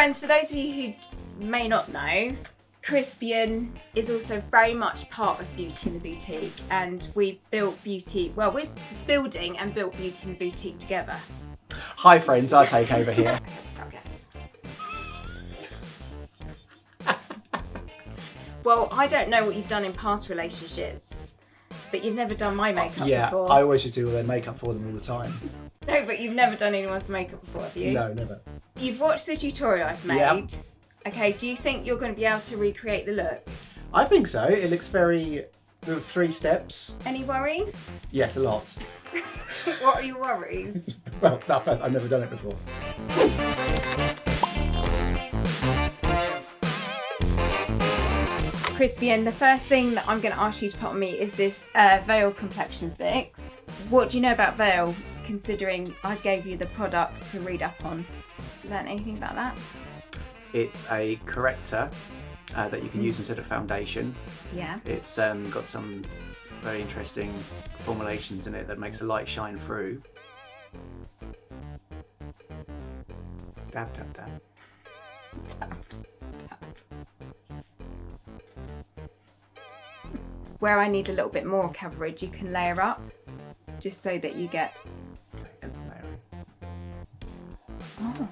Friends, for those of you who may not know, Crispian is also very much part of Beauty in the Boutique, and we've built Beauty, well, we're building and built Beauty in the Boutique together. Hi friends, I'll take over here. Well, I don't know what you've done in past relationships, but you've never done my makeup Yeah, before. I always just do all their makeup for them all the time. No, but you've never done anyone's makeup before, have you? No, never. You've watched the tutorial I've made. Yeah. Okay, do you think you're going to be able to recreate the look? I think so. It looks very, with 3 steps. Any worries? Yes, a lot. What are your worries? Well, I've never done it before. Crispian, the first thing that I'm going to ask you to put on me is this Veil Complexion Fix. What do you know about Veil, considering I gave you the product to read up on? Learn anything about that? It's a corrector that you can use instead of foundation. Yeah. It's got some very interesting formulations in it that makes the light shine through. Dab, dab, dab. Tapped. Where I need a little bit more coverage, you can layer up, just so that you get... Oh,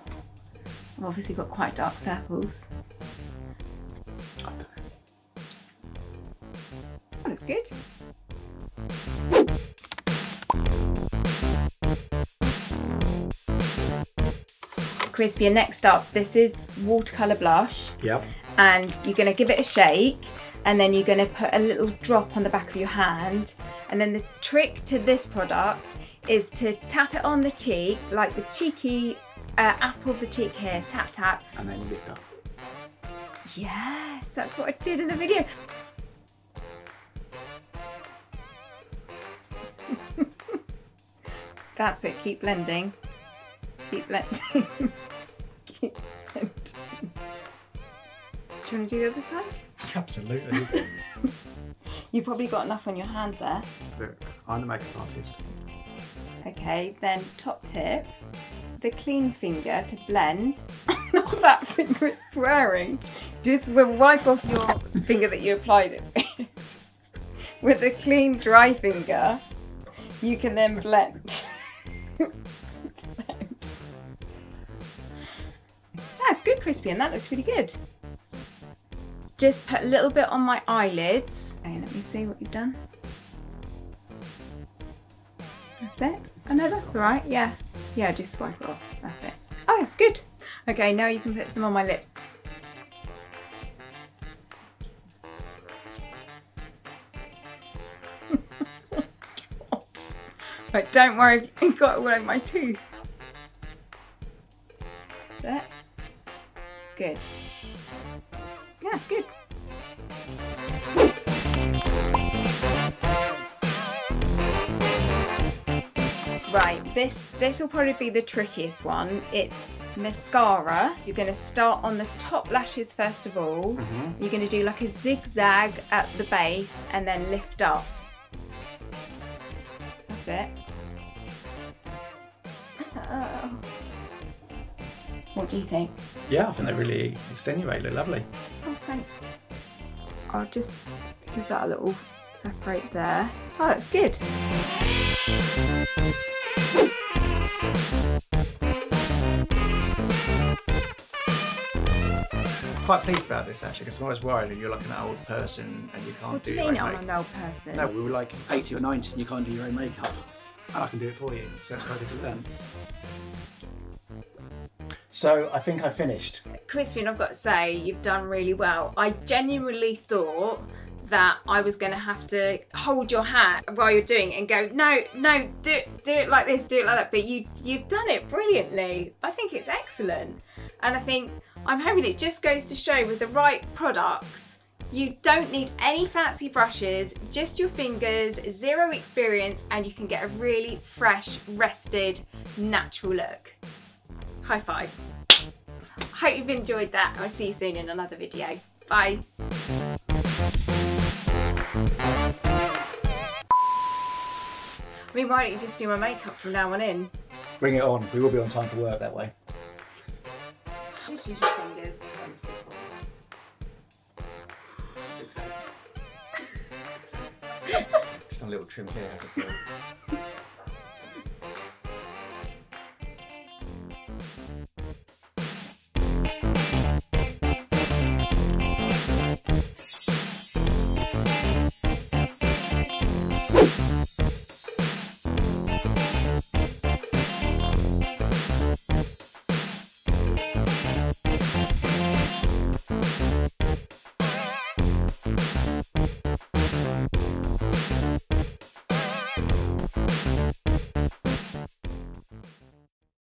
I've obviously got quite dark circles. That looks good. Crispian, next up, this is watercolour blush. Yep. And you're going to give it a shake, and then you're going to put a little drop on the back of your hand, and then the trick to this product is to tap it on the cheek, like the cheeky apple of the cheek here, tap tap. And then lift up. Yes, that's what I did in the video. That's it, keep blending. Keep blending. Keep blending. Do you want to do the other side? Absolutely. You've probably got enough on your hand there. Look, I'm the makeup artist. Okay, then top tip, the clean finger to blend. Not that finger is swearing. Just wipe off your finger that you applied it with. With the clean dry finger, you can then blend. Blend. That's good, Crispian, that looks really good. Just put a little bit on my eyelids. Okay, let me see what you've done. That's it. Oh no, that's all right. Yeah, yeah, just swipe it off. That's it. Oh, that's good. Okay, now you can put some on my lips. Right, don't worry if you've got it all over my tooth. That's it. Good. Yeah, it's good. Right, this will probably be the trickiest one. It's mascara. You're going to start on the top lashes first of all. You're going to do like a zigzag at the base and then lift up. That's it. What do you think? Yeah, I think they really extenuate, look lovely. Oh, thanks. I'll just give that a little separate there. Oh, that's good. Quite pleased about this actually, because I was worried that you're like an old person and you can't What do you your mean own I'm makeup. an old person? No, we were like 80 or 90 and you can't do your own makeup. And I can do it for you, so that's quite good to learn. So I think I finished. Crispian, I've got to say, you've done really well. I genuinely thought that I was going to have to hold your hand while you're doing it and go, no, no, do it like this, do it like that. But you've done it brilliantly. I think it's excellent. And I think, I'm hoping it just goes to show with the right products, you don't need any fancy brushes, just your fingers, zero experience, and you can get a really fresh, rested, natural look. High five. Hope you've enjoyed that. I'll see you soon in another video. Bye. I mean, why don't you just do my makeup from now on in? Bring it on. We will be on time for work that way. Just use your finger. Just a little trim here.